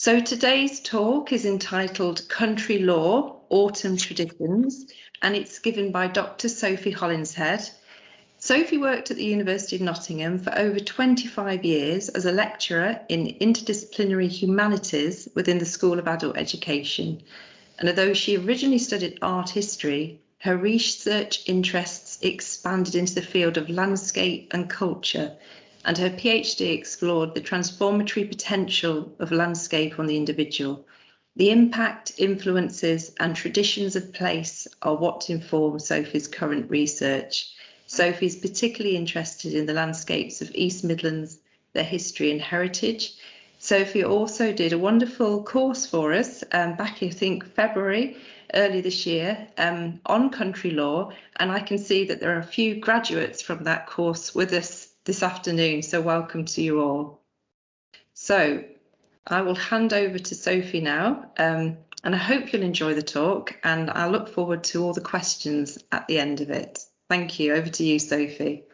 So today's talk is entitled Country Law, Autumn Traditions, and it's given by Dr Sophie Hollinshead. Sophie worked at the University of Nottingham for over 25 years as a lecturer in interdisciplinary humanities within the School of Adult Education. And although she originally studied art history, her research interests expanded into the field of landscape and culture, and her PhD explored the transformatory potential of landscape on the individual. The impact, influences, and traditions of place are what inform Sophie's current research. Sophie is particularly interested in the landscapes of East Midlands, their history and heritage. Sophie also did a wonderful course for us back, I think, February, early this year, on country law, and I can see that there are a few graduates from that course with us this afternoon, so welcome to you all. So I will hand over to Sophie now, and I hope you'll enjoy the talk, and I look forward to all the questions at the end of it. Thank you. Over to you, Sophie.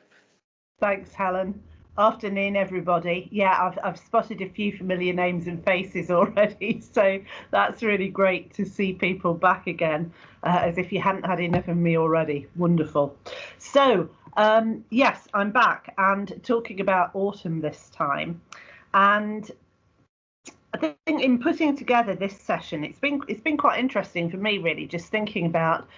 Thanks, Helen. Afternoon, everybody. Yeah, I've spotted a few familiar names and faces already, so that's really great to see people back again, as if you hadn't had enough of me already. Wonderful. So, yes, I'm back and talking about autumn this time. And I think in putting together this session, it's been quite interesting for me, really, just thinking about.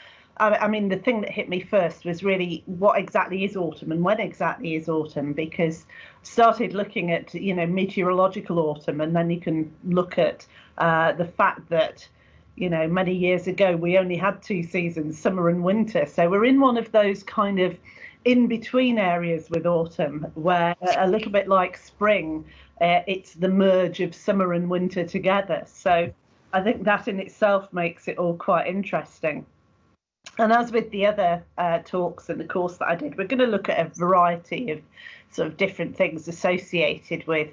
I mean, the thing that hit me first was really what exactly is autumn and when exactly is autumn, because I started looking at, meteorological autumn, and then you can look at the fact that, many years ago we only had two seasons, summer and winter. So we're in one of those kind of in-between areas with autumn, where a little bit like spring, it's the merge of summer and winter together. So I think that in itself makes it all quite interesting. And as with the other talks in the course that I did, we're going to look at a variety of sort of different things associated with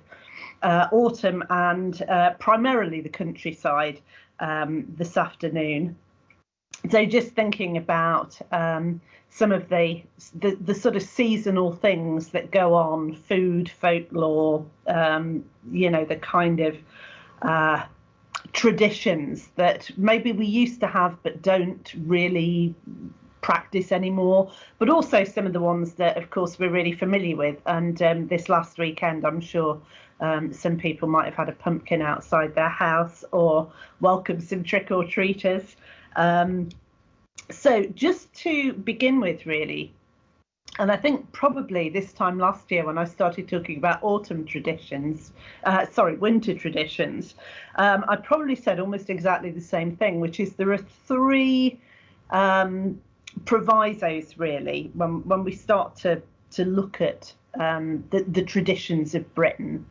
autumn and primarily the countryside this afternoon. So just thinking about some of the sort of seasonal things that go on, food, folklore, the kind of traditions that maybe we used to have but don't really practice anymore, but also some of the ones that, of course, we're really familiar with. And this last weekend, I'm sure some people might have had a pumpkin outside their house or welcomed some trick-or-treaters. So just to begin with, really, and I think probably this time last year when I started talking about autumn traditions, winter traditions, I probably said almost exactly the same thing, which is there are three provisos, really, when we start to look at the traditions of Britain.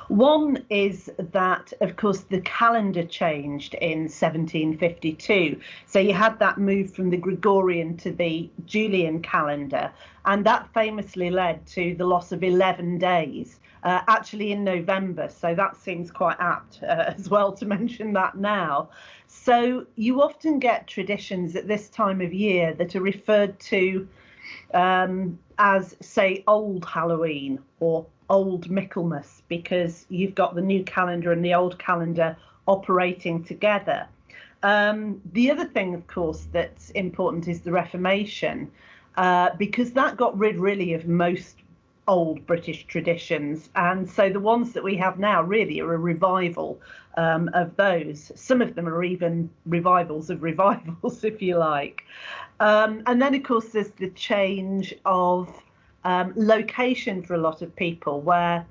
One is that, of course, the calendar changed in 1752. So you had that move from the Gregorian to the Julian calendar, and that famously led to the loss of 11 days, actually in November. So that seems quite apt as well to mention that now. So you often get traditions at this time of year that are referred to as, say, Old Halloween or Old Michaelmas, because you've got the new calendar and the old calendar operating together. The other thing, of course, that's important is the Reformation, because that got rid really of most old British traditions. And so the ones that we have now really are a revival of those. Some of them are even revivals of revivals, if you like. And then, of course, there's the change of location for a lot of people, where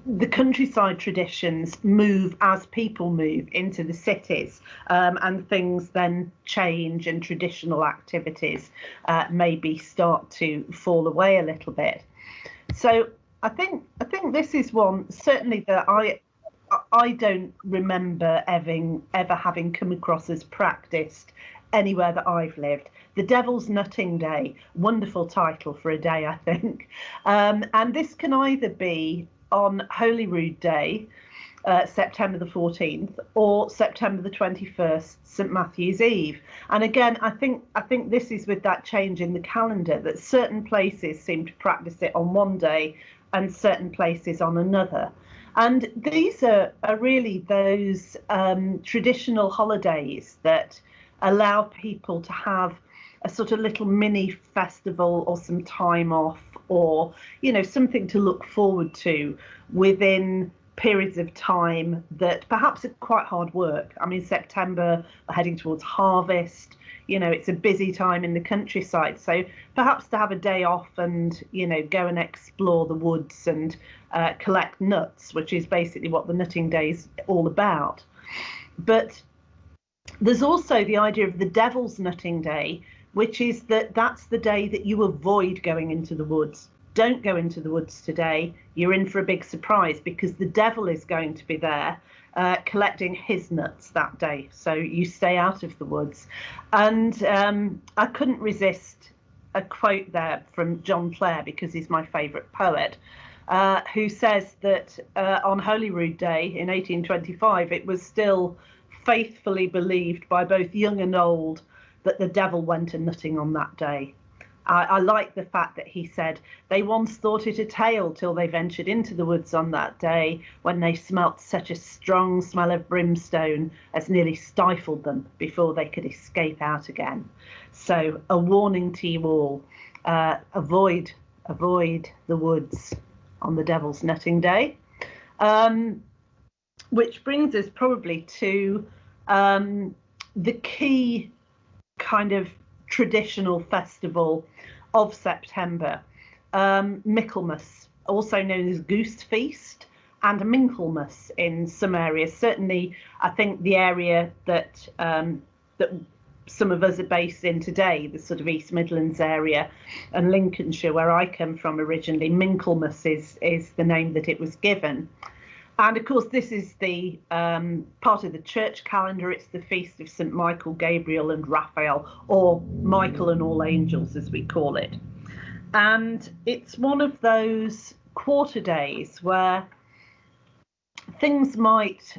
the countryside traditions move as people move into the cities, and things then change and traditional activities maybe start to fall away a little bit. So I think this is one certainly that I don't remember ever having come across as practiced anywhere that I've lived. The Devil's Nutting Day, wonderful title for a day, I think. And this can either be on Holyrood Day, September the 14th, or September the 21st, St Matthew's Eve. And again, I think this is with that change in the calendar, that certain places seem to practice it on one day and certain places on another. And these are really those traditional holidays that allow people to have a sort of little mini festival or some time off, or, you know, something to look forward to within periods of time that perhaps are quite hard work. I mean, September, we're heading towards harvest. You know, it's a busy time in the countryside. So perhaps to have a day off and, you know, go and explore the woods and collect nuts, which is basically what the nutting day is all about. But there's also the idea of the devil's nutting day, which is that's the day that you avoid going into the woods. Don't go into the woods today. You're in for a big surprise because the devil is going to be there collecting his nuts that day. So you stay out of the woods. And I couldn't resist a quote there from John Clare, because he's my favourite poet, who says that on Holyrood Day in 1825, it was still faithfully believed by both young and old that the devil went a nutting on that day. I like the fact that he said they once thought it a tale till they ventured into the woods on that day, when they smelt such a strong smell of brimstone as nearly stifled them before they could escape out again. So a warning to you all, avoid the woods on the devil's nutting day. Which brings us probably to the key kind of traditional festival of September, Michaelmas, also known as Goose Feast, and Michaelmas in some areas. Certainly, I think the area that that some of us are based in today, the sort of East Midlands area and Lincolnshire, where I come from originally, Michaelmas is the name that it was given. And of course, this is the part of the church calendar. It's the feast of St. Michael, Gabriel and Raphael, or Michael and all angels, as we call it. And it's one of those quarter days where things might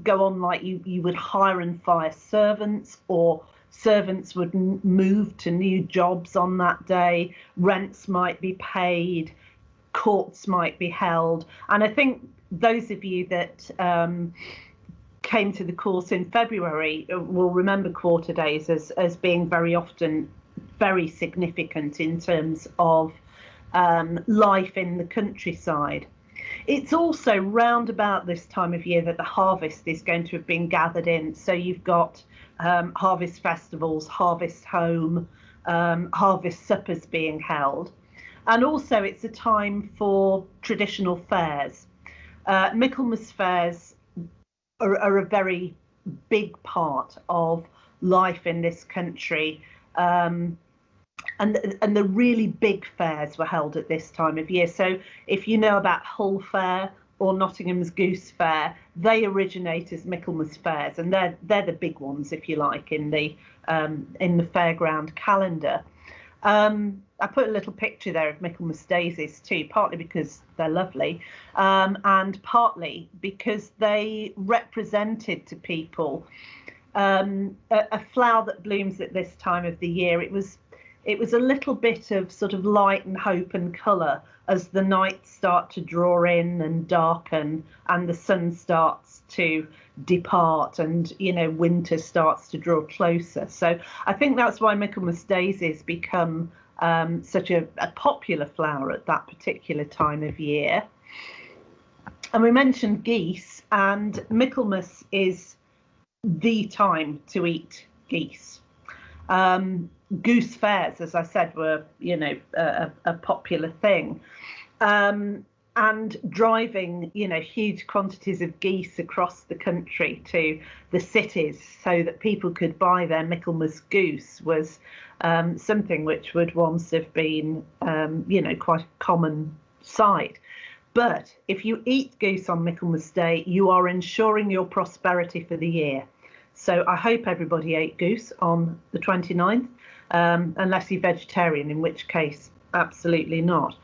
go on like you would hire and fire servants, or servants would move to new jobs on that day. Rents might be paid, courts might be held. And I think those of you that came to the course in February will remember quarter days as being very often very significant in terms of life in the countryside. It's also round about this time of year that the harvest is going to have been gathered in. So you've got harvest festivals, harvest home, harvest suppers being held. And also it's a time for traditional fairs. Michaelmas fairs are a very big part of life in this country. And the really big fairs were held at this time of year. So if you know about Hull Fair or Nottingham's Goosebear, they originate as Michaelmas fairs, and they're the big ones, if you like, in the fairground calendar. I put a little picture there of Michaelmas daisies too, partly because they're lovely, and partly because they represented to people a flower that blooms at this time of the year. It was a little bit of sort of light and hope and colour as the nights start to draw in and darken, and the sun starts to depart, and, you know, winter starts to draw closer. So I think that's why Michaelmas daisies become such a popular flower at that particular time of year. And we mentioned geese, and Michaelmas is the time to eat geese. Goose fairs, as I said, were, you know, a popular thing. And driving, you know, huge quantities of geese across the country to the cities so that people could buy their Michaelmas goose was something which would once have been, you know, quite a common sight. But if you eat goose on Michaelmas Day, you are ensuring your prosperity for the year. So I hope everybody ate goose on the 29th, unless you're vegetarian, in which case, absolutely not.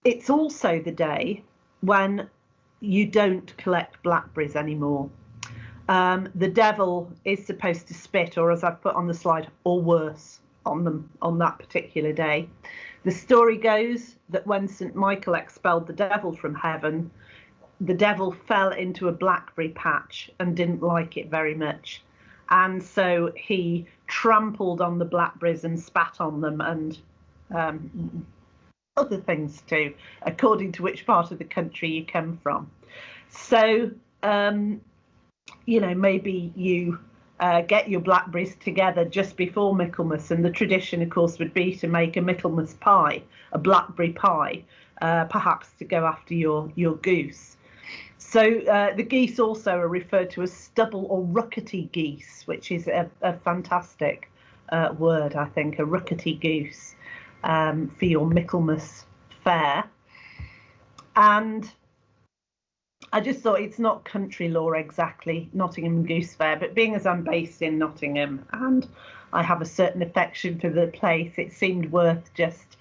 It's also the day when you don't collect blackberries anymore. The devil is supposed to spit, or as I've put on the slide, or worse, on them on that particular day. The story goes that when St. Michael expelled the devil from heaven, the devil fell into a blackberry patch and didn't like it very much. And so he trampled on the blackberries and spat on them, and other things too, according to which part of the country you come from. So, you know, maybe you get your blackberries together just before Michaelmas, and the tradition, of course, would be to make a Michaelmas pie, a blackberry pie, perhaps to go after your goose. So the geese also are referred to as stubble or ruckety geese, which is a fantastic word, I think, a ruckety goose for your Michaelmas fare. And I just thought it's not country law exactly, Nottingham Goosebear, but being as I'm based in Nottingham and I have a certain affection for the place, it seemed worth just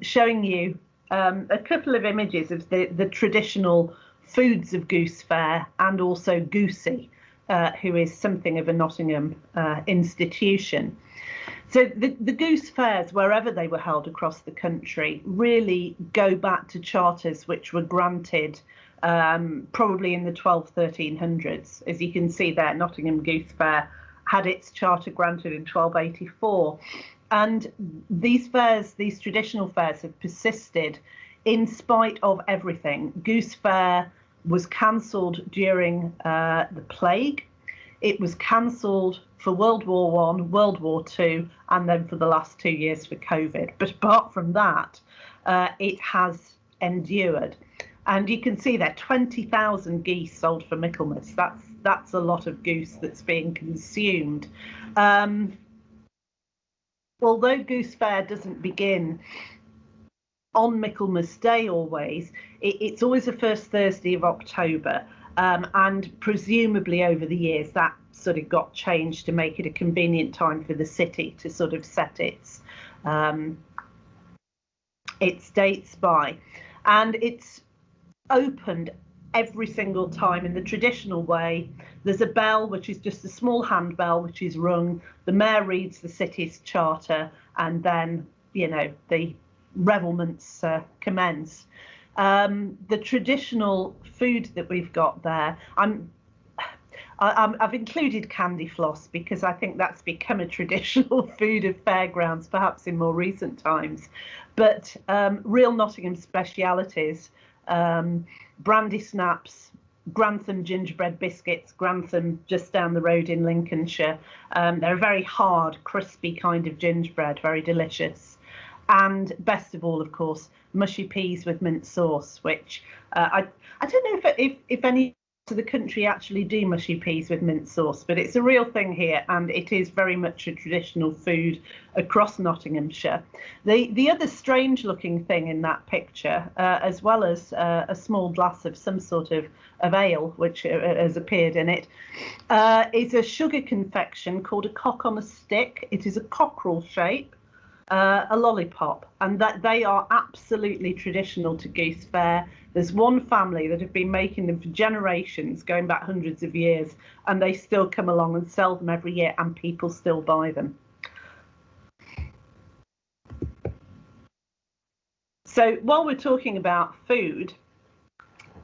showing you a couple of images of the traditional foods of Goosebear, and also Goosey, who is something of a Nottingham institution. So the Goose Fairs, wherever they were held across the country, really go back to charters which were granted probably in the 1300s. As you can see there, Nottingham Goosebear had its charter granted in 1284. And these fairs, these traditional fairs, have persisted in spite of everything. Goose Fair was cancelled during the plague. It was cancelled for World War I, World War II, and then for the last 2 years for COVID. But apart from that, it has endured. And you can see there, 20,000 geese sold for Michaelmas. That's a lot of goose that's being consumed. Although Goose Fair doesn't begin on Michaelmas Day always, it's always the first Thursday of October, and presumably over the years that sort of got changed to make it a convenient time for the city to sort of set its dates by. And it's opened every single time in the traditional way. There's a bell, which is just a small handbell, which is rung. The mayor reads the city's charter, and then, you know, the revelments commence. The traditional food that we've got there, I've included candy floss because I think that's become a traditional food of fairgrounds, perhaps in more recent times. But real Nottingham specialities, brandy snaps, Grantham gingerbread biscuits, Grantham just down the road in Lincolnshire. They're a very hard, crispy kind of gingerbread, very delicious. And best of all, of course, mushy peas with mint sauce, which I don't know if any of the country actually do mushy peas with mint sauce, but it's a real thing here, and it is very much a traditional food across Nottinghamshire. The other strange looking thing in that picture, as well as a small glass of some sort of ale which has appeared in it, is a sugar confection called a cock on a stick. It is a cockerel shape, a lollipop, and that they are absolutely traditional to Goose Fair. There's one family that have been making them for generations, going back hundreds of years, and they still come along and sell them every year, and people still buy them. So while we're talking about food,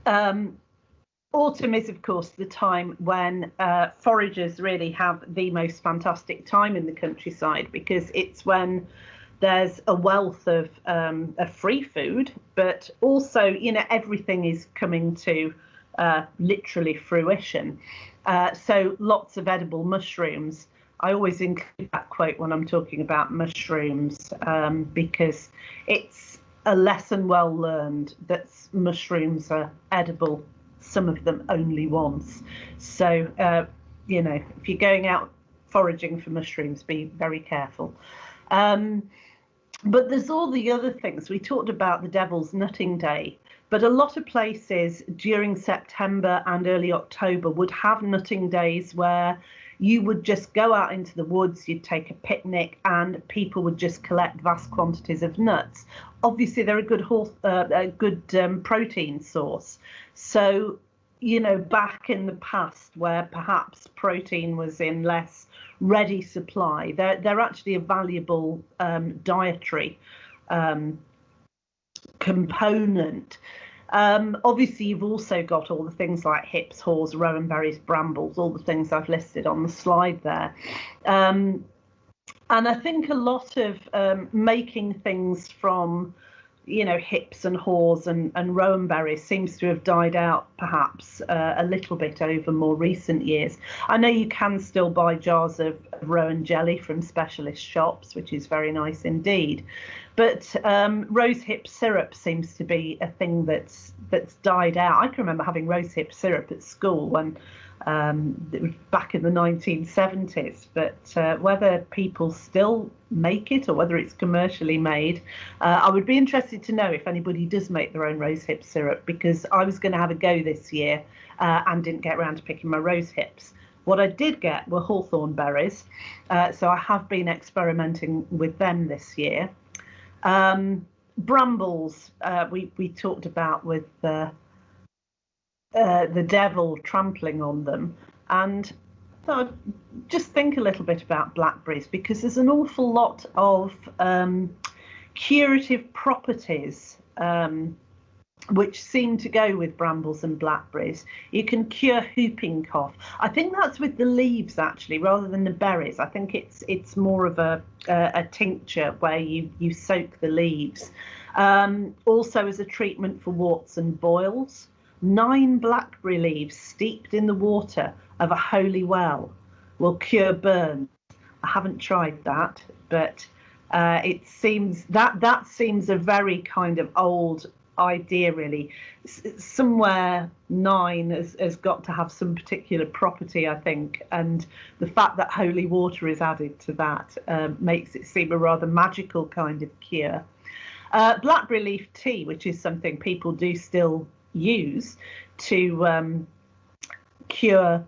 autumn is, of course, the time when foragers really have the most fantastic time in the countryside, because it's when there's a wealth of free food, but also, you know, everything is coming to literally fruition. So lots of edible mushrooms. I always include that quote when I'm talking about mushrooms, because it's a lesson well learned that mushrooms are edible, some of them only once. So, you know, if you're going out foraging for mushrooms, be very careful. But there's all the other things. We talked about the Devil's Nutting Day, but a lot of places during September and early October would have nutting days where you would just go out into the woods, you'd take a picnic, and people would just collect vast quantities of nuts. Obviously, they're a good protein source. So you know, back in the past where perhaps protein was in less ready supply, they're actually a valuable dietary component. Obviously, you've also got all the things like hips, haws, rowan berries, brambles, all the things I've listed on the slide there. And I think a lot of making things from, you know, hips and haws and rowan berries seems to have died out perhaps a little bit over more recent years. I know you can still buy jars of rowan jelly from specialist shops, which is very nice indeed. But rosehip syrup seems to be a thing that's died out. I can remember having rosehip syrup at school when it was back in the 1970s, but whether people still make it or whether it's commercially made, I would be interested to know if anybody does make their own rosehip syrup, because I was going to have a go this year and didn't get around to picking my rose hips. What I did get were hawthorn berries, so I have been experimenting with them this year. Brambles, we talked about with the devil trampling on them, and so just think a little bit about blackberries, because there's an awful lot of curative properties which seem to go with brambles and blackberries. You can cure whooping cough. I think that's with the leaves actually, rather than the berries. I think it's more of a tincture where you soak the leaves. Also as a treatment for warts and boils. 9 blackberry leaves steeped in the water of a holy well will cure burns. I haven't tried that, but it seems that seems a very kind of old idea, really. Somewhere 9 has got to have some particular property, I think, and the fact that holy water is added to that makes it seem a rather magical kind of cure. Blackberry leaf tea, which is something people do still use to cure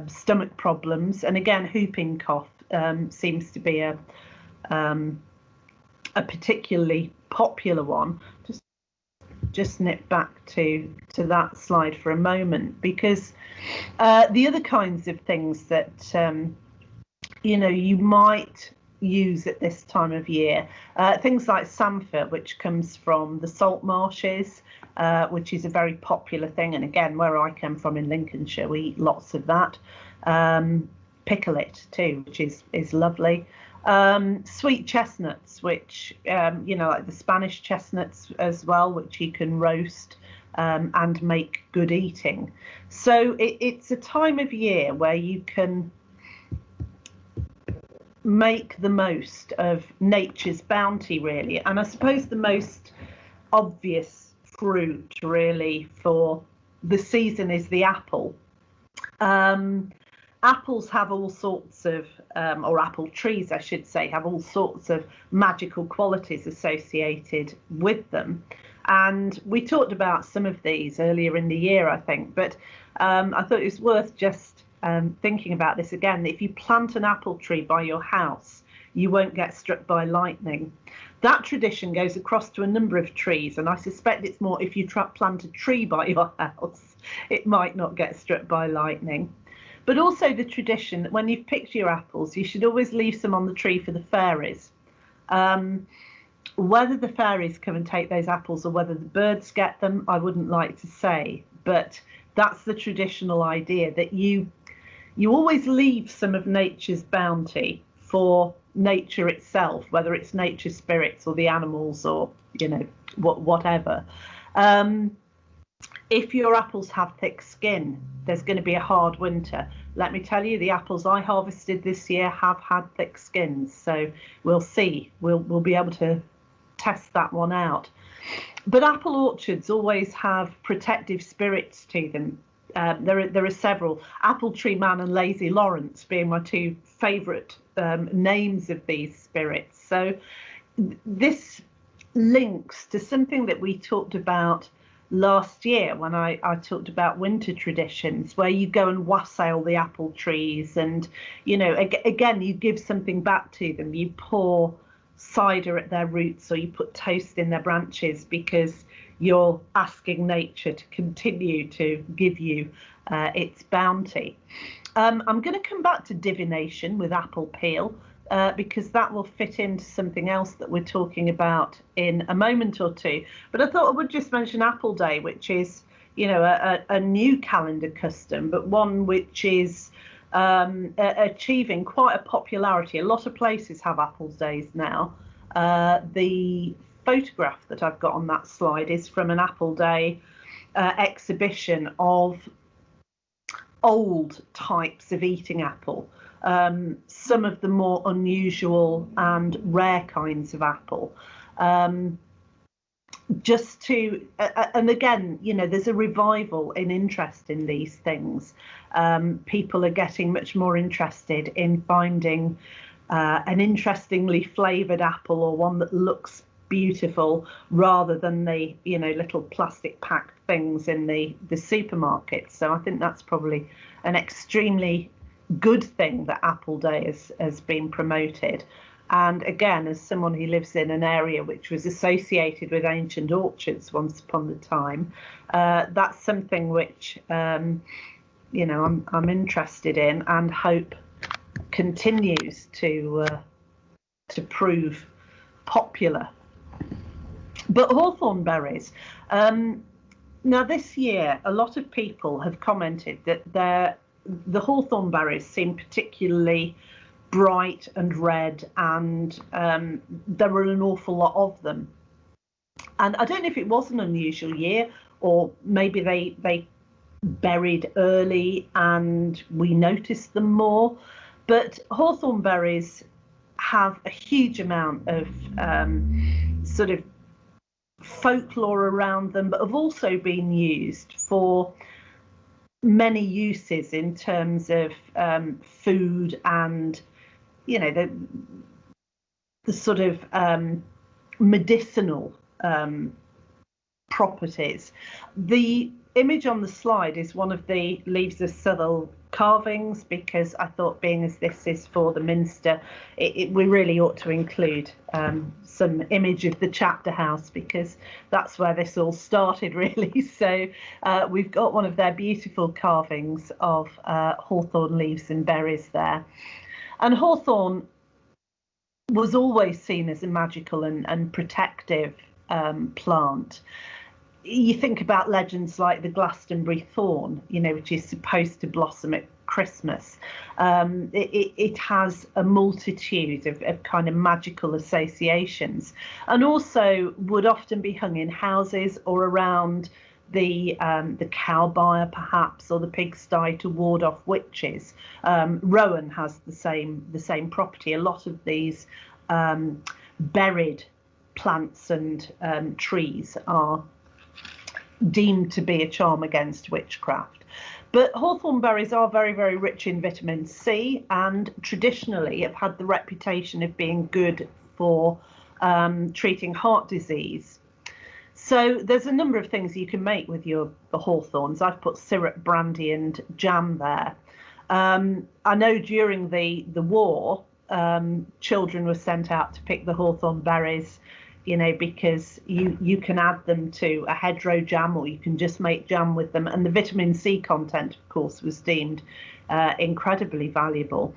stomach problems, and again whooping cough seems to be a particularly popular one. Just nip back to that slide for a moment, because the other kinds of things that you know, you might use at this time of year, things like samphire, which comes from the salt marshes, which is a very popular thing, and again, where I come from in Lincolnshire, we eat lots of that. Pickle it too, which is lovely. Sweet chestnuts, which you know, like the Spanish chestnuts as well, which you can roast and make good eating. So it's a time of year where you can make the most of nature's bounty, really. And I suppose the most obvious fruit really for the season is the apple. Apples have all sorts of, or apple trees, I should say, have all sorts of magical qualities associated with them. And we talked about some of these earlier in the year, I think, but I thought it was worth just thinking about this again. If you plant an apple tree by your house, you won't get struck by lightning. That tradition goes across to a number of trees, and I suspect it's more if you plant a tree by your house, it might not get struck by lightning. But also the tradition that when you've picked your apples, you should always leave some on the tree for the fairies. Whether the fairies come and take those apples or whether the birds get them, I wouldn't like to say, but that's the traditional idea, that you always leave some of nature's bounty for nature itself, whether it's nature spirits or the animals or, you know, whatever. If your apples have thick skin, there's going to be a hard winter. Let me tell you, the apples I harvested this year have had thick skins, so we'll see. We'll be able to test that one out. But apple orchards always have protective spirits to them. There are several, Apple Tree Man and Lazy Lawrence being my 2 favourite names of these spirits. So this links to something that we talked about last year when I talked about winter traditions, where you go and wassail the apple trees, and, you know, again, you give something back to them. You pour cider at their roots, or you put toast in their branches, because you're asking nature to continue to give you its bounty. I'm going to come back to divination with apple peel, because that will fit into something else that we're talking about in a moment or two. But I thought I would just mention Apple Day, which is, you know, a new calendar custom, but one which is achieving quite a popularity. A lot of places have Apples Days now. The photograph that I've got on that slide is from an Apple Day exhibition of old types of eating apple, some of the more unusual and rare kinds of apple. Just to, and again, you know, there's a revival in interest in these things. People are getting much more interested in finding an interestingly flavoured apple, or one that looks beautiful, rather than the, you know, little plastic packed things in the supermarkets. So I think that's probably an extremely good thing that Apple Day has been promoted. And again, as someone who lives in an area which was associated with ancient orchards once upon a time, that's something which, you know, I'm interested in and hope continues to prove popular. But hawthorn berries. Now this year, a lot of people have commented that the hawthorn berries seem particularly bright and red, and there were an awful lot of them. And I don't know if it was an unusual year, or maybe they berried early and we noticed them more. But hawthorn berries have a huge amount of sort of folklore around them, but have also been used for many uses in terms of food and, you know, the sort of medicinal properties. The image on the slide is one of the Leaves of Southwell carvings, because I thought, being as this is for the Minster, we really ought to include some image of the chapter house, because that's where this all started, really. So we've got one of their beautiful carvings of hawthorn leaves and berries there. And hawthorn was always seen as a magical and protective plant. You think about legends like the Glastonbury thorn, you know, which is supposed to blossom at Christmas. It has a multitude of kind of magical associations, and also would often be hung in houses or around the cow byre, perhaps, or the pigsty, to ward off witches. Rowan has the same property. A lot of these buried plants and trees are deemed to be a charm against witchcraft. But hawthorn berries are very, very rich in vitamin C, and traditionally have had the reputation of being good for treating heart disease. So there's a number of things you can make with the hawthorns. I've put syrup, brandy and jam there. I know during the war, children were sent out to pick the hawthorn berries, you know, because you can add them to a hedgerow jam, or you can just make jam with them. And the vitamin C content, of course, was deemed incredibly valuable.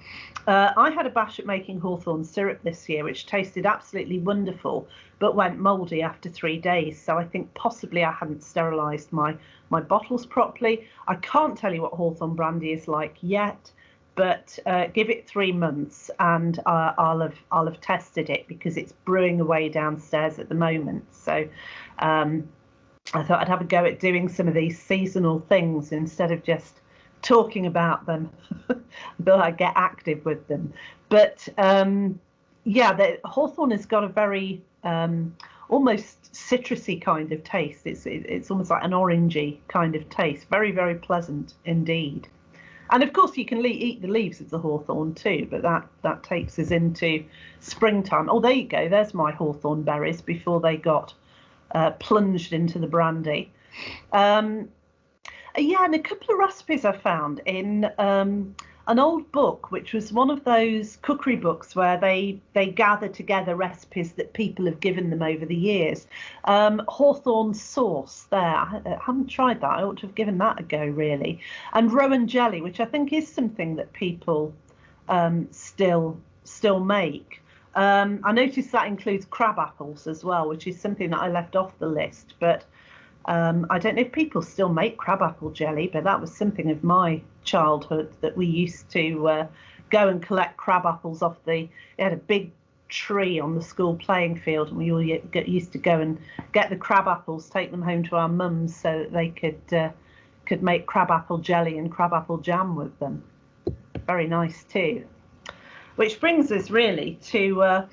I had a bash at making hawthorn syrup this year, which tasted absolutely wonderful, but went mouldy after 3 days. So I think possibly I hadn't sterilised my bottles properly. I can't tell you what hawthorn brandy is like yet, but give it 3 months and I'll have tested it, because it's brewing away downstairs at the moment. So I thought I'd have a go at doing some of these seasonal things instead of just talking about them, but I get active with them. But yeah, the hawthorn has got a very almost citrusy kind of taste. It's almost like an orangey kind of taste. Very, very pleasant indeed. And of course you can eat the leaves of the hawthorn too, but that takes us into springtime. Oh, there you go. There's my hawthorn berries before they got plunged into the brandy. Yeah, and a couple of recipes I found in a an old book, which was one of those cookery books where they gather together recipes that people have given them over the years. Hawthorns sauce there. I haven't tried that. I ought to have given that a go, really. And rowan jelly, which I think is something that people still make. I noticed that includes crab apples as well, which is something that I left off the list. But I don't know if people still make crabapple jelly, but that was something of my childhood, that we used to go and collect crab apples off we had a big tree on the school playing field, and we all used to go and get the crab apples, take them home to our mums so that they could make crabapple jelly and crabapple jam with them. Very nice too. Which brings us really to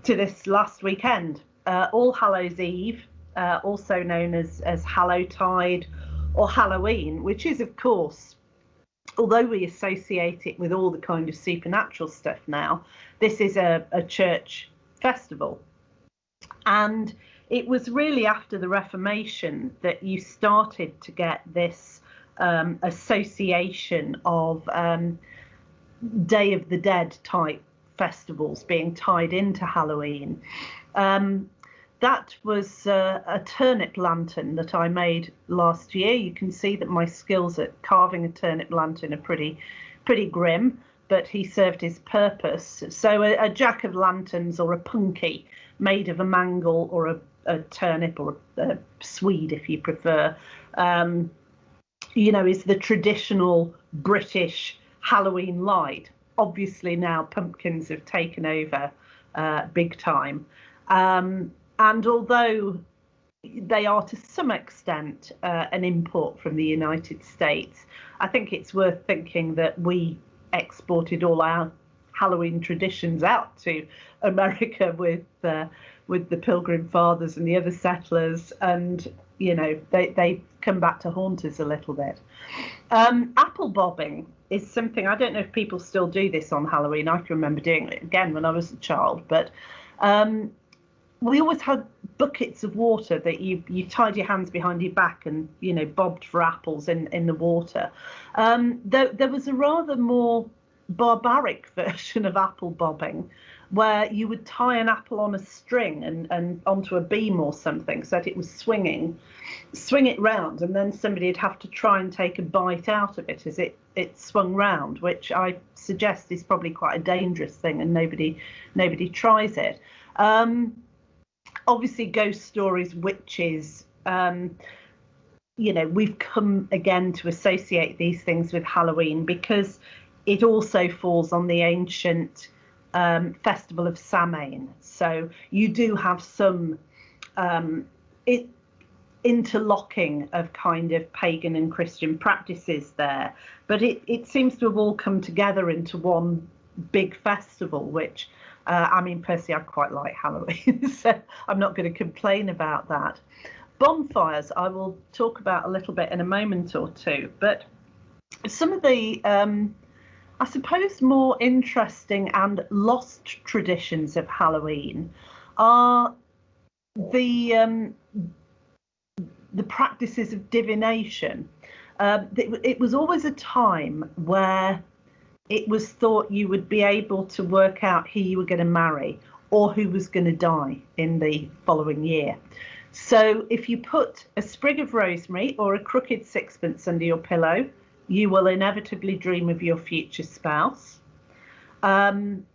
this last weekend, All Hallows Eve. Also known as Hallowtide or Halloween, which is, of course, although we associate it with all the kind of supernatural stuff now, this is a church festival. And it was really after the Reformation that you started to get this association of Day of the Dead type festivals being tied into Halloween. That was a turnip lantern that I made last year. You can see that my skills at carving a turnip lantern are pretty grim, but he served his purpose. So a jack of lanterns, or a punky made of a mangle or a turnip, or a swede if you prefer, is the traditional British Halloween light. Obviously now pumpkins have taken over big time. And although they are to some extent an import from the United States, I think it's worth thinking that we exported all our Halloween traditions out to America with the Pilgrim Fathers and the other settlers, and they come back to haunt us a little bit. Apple bobbing is something, I don't know if people still do this on Halloween. I can remember doing it again when I was a child, but we always had buckets of water that you tied your hands behind your back and bobbed for apples in the water. There was a rather more barbaric version of apple bobbing, where you would tie an apple on a string and onto a beam or something so that it was swing it round, and then somebody would have to try and take a bite out of it as it swung round, which I suggest is probably quite a dangerous thing, and nobody tries it. Obviously, ghost stories, witches, we've come again to associate these things with Halloween because it also falls on the ancient festival of Samhain. So you do have some interlocking of kind of pagan and Christian practices there, but it seems to have all come together into one big festival, which personally, I quite like Halloween, so I'm not going to complain about that. Bonfires, I will talk about a little bit in a moment or two, but some of the, I suppose, more interesting and lost traditions of Halloween are the practices of divination. It was always a time where it was thought you would be able to work out who you were going to marry or who was going to die in the following year. So if you put a sprig of rosemary or a crooked sixpence under your pillow, you will inevitably dream of your future spouse. Dumb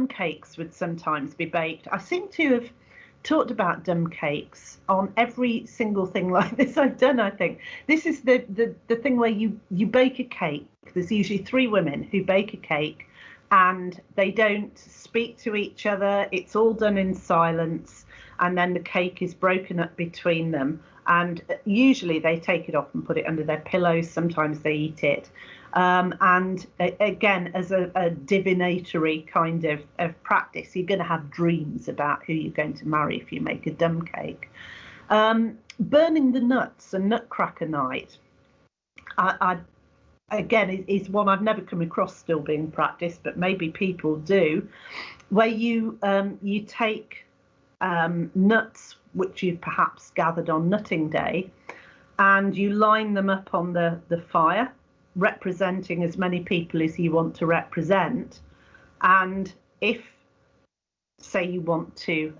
cakes would sometimes be baked. I seem to have talked about dumb cakes on every single thing like this I've done, I think. This is the thing where you bake a cake. There's usually 3 women who bake a cake, and they don't speak to each other. It's all done in silence, and then the cake is broken up between them. And usually they take it off and put it under their pillows. Sometimes they eat it. And again, as a divinatory kind of practice, you're going to have dreams about who you're going to marry if you make a dumb cake. Burning the nuts and Nutcracker Night, again, is one I've never come across still being practiced, but maybe people do, where you take nuts which you've perhaps gathered on nutting day, and you line them up on the fire representing as many people as you want to represent. And if, say, you want to,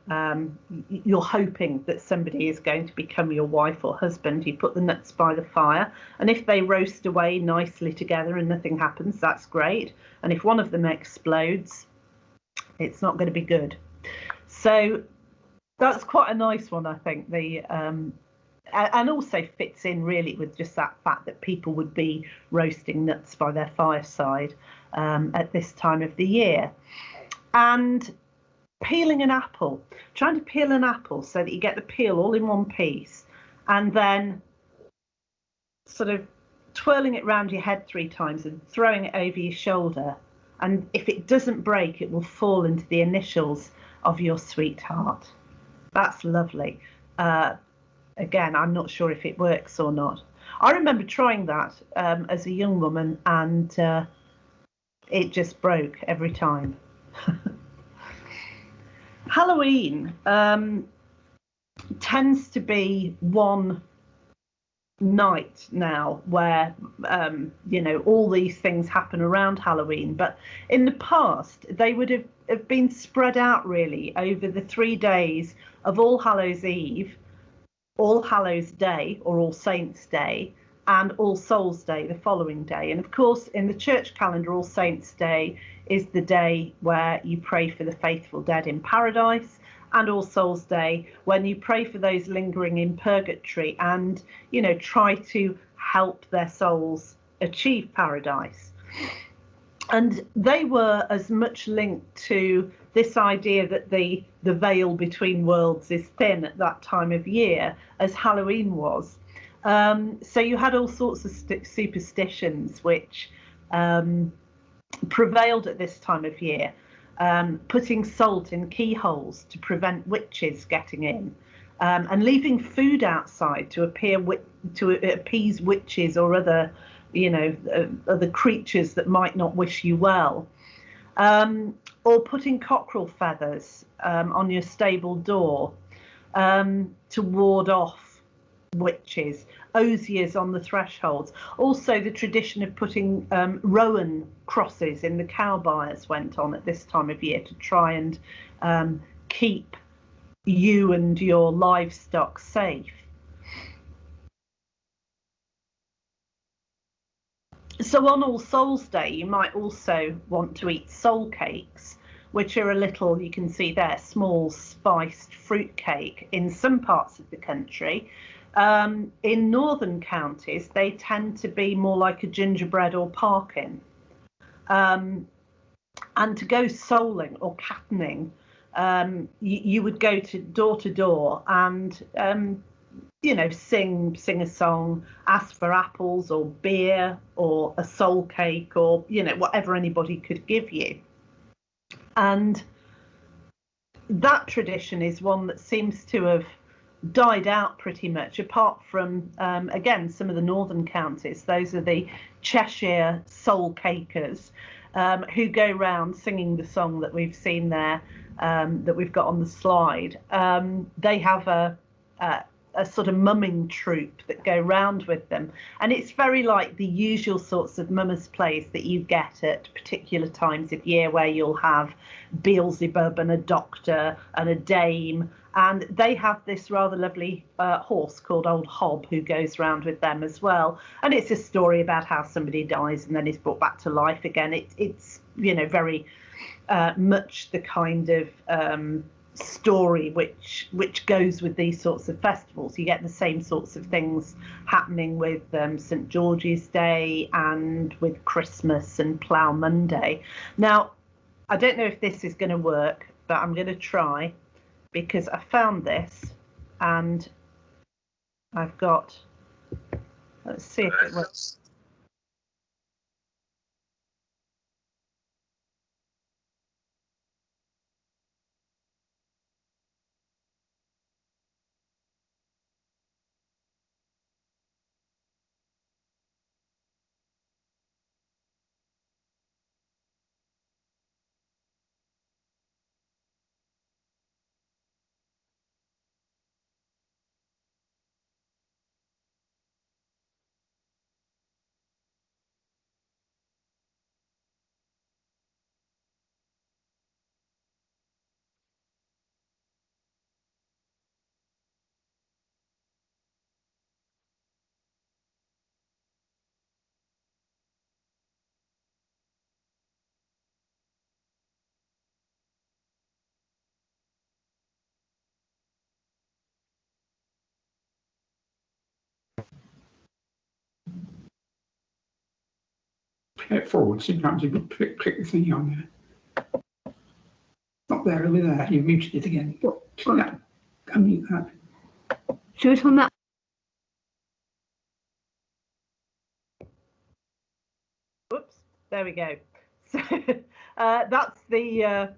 you're hoping that somebody is going to become your wife or husband, you put the nuts by the fire, and if they roast away nicely together and nothing happens, that's great. And if one of them explodes, it's not going to be good. So that's quite a nice one, I think. And also fits in really with just that fact that people would be roasting nuts by their fireside at this time of the year. And peeling an apple, trying to peel an apple so that you get the peel all in one piece, and then sort of twirling it round your head 3 times and throwing it over your shoulder. And if it doesn't break, it will fall into the initials of your sweetheart. That's lovely. Again, I'm not sure if it works or not. I remember trying that as a young woman, and it just broke every time. Halloween tends to be one night now where all these things happen around Halloween, but in the past they would have been spread out really over the 3 days of All Hallows Eve, All Hallows Day or All Saints Day, and All Souls Day the following day. And of course, in the church calendar, All Saints Day is the day where you pray for the faithful dead in paradise, and All Souls Day when you pray for those lingering in purgatory and, try to help their souls achieve paradise. And they were as much linked to this idea that the veil between worlds is thin at that time of year as Halloween was. So you had all sorts of superstitions which prevailed at this time of year. Putting salt in keyholes to prevent witches getting in, and leaving food outside to appease witches or other other creatures that might not wish you well, or putting cockerel feathers on your stable door to ward off witches, osiers on the thresholds. Also, the tradition of putting rowan crosses in the cow byres went on at this time of year to try and keep you and your livestock safe. So on All Souls Day, you might also want to eat soul cakes, which are a little, you can see there, small spiced fruit cake in some parts of the country. In northern counties, they tend to be more like a gingerbread or parkin. And to go souling or cattening, you would go to door and sing a song, ask for apples or beer or a soul cake or whatever anybody could give you. And that tradition is one that seems to have died out pretty much, apart from again some of the northern counties. Those are the Cheshire soul cakers who go round singing the song that we've seen there, that we've got on the slide. They have a sort of mumming troupe that go round with them, and it's very like the usual sorts of mummers plays that you get at particular times of year, where you'll have Beelzebub and a doctor and a dame, and they have this rather lovely horse called Old Hob who goes round with them as well. And it's a story about how somebody dies and then is brought back to life again. It's very much the kind of story which goes with these sorts of festivals. You get the same sorts of things happening with St George's Day and with Christmas and Plough Monday. Now, I don't know if this is going to work, but I'm going to try, because I found this and I've got, let's see if it works. it forward, sometimes you could click the thing on there. Not there, over there. You've muted it again. Unmute that. Should we turn that? Whoops, there we go. So that's the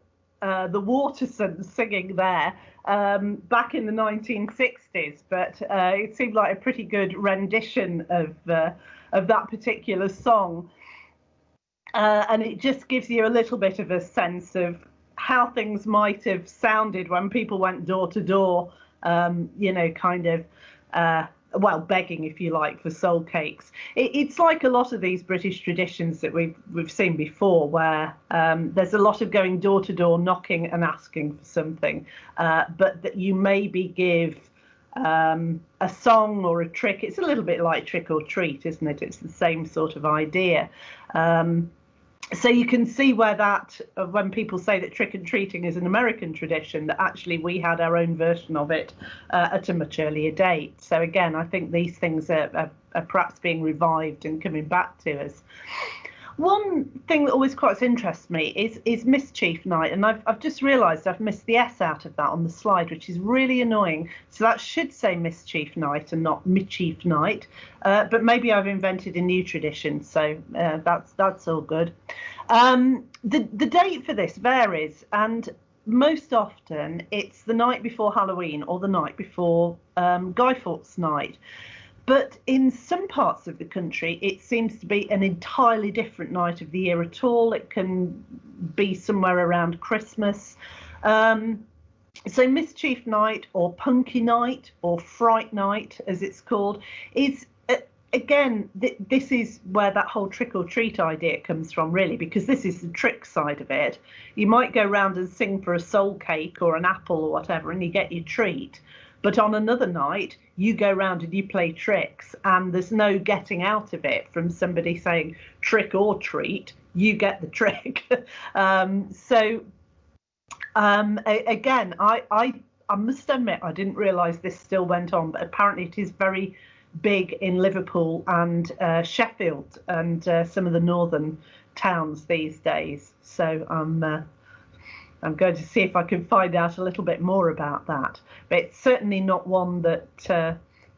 Watersons singing there back in the 1960s, but it seemed like a pretty good rendition of that particular song, and it just gives you a little bit of a sense of how things might have sounded when people went door to door, you know, kind of well, begging, if you like, for soul cakes. It's like a lot of these British traditions that we've seen before, where there's a lot of going door to door, knocking and asking for something, but that you maybe give a song or a trick. It's a little bit like trick or treat, isn't it? It's the same sort of idea. So you can see where that, when people say that trick and treating is an American tradition, that actually we had our own version of it at a much earlier date. So again, I think these things are perhaps being revived and coming back to us. One thing that always quite interests me is Mischief Night, and I've just realised I've missed the S out of that on the slide, which is really annoying. So that should say Mischief Night and not Mischief Night, but maybe I've invented a new tradition, so that's all good. The date for this varies, and most often it's the night before Halloween or the night before Guy Fawkes Night. But in some parts of the country, it seems to be an entirely different night of the year at all. It can be somewhere around Christmas. So Mischief Night or Punky Night or Fright Night, as it's called, is, again, this is where that whole trick or treat idea comes from, really, because this is the trick side of it. You might go round and sing for a soul cake or an apple or whatever, and you get your treat. But on another night, you go round and you play tricks, and there's no getting out of it from somebody saying trick or treat. You get the trick. Again, I must admit, I didn't realise this still went on, but apparently it is very big in Liverpool and Sheffield and some of the northern towns these days. So I'm going to see if I can find out a little bit more about that. But it's certainly not one that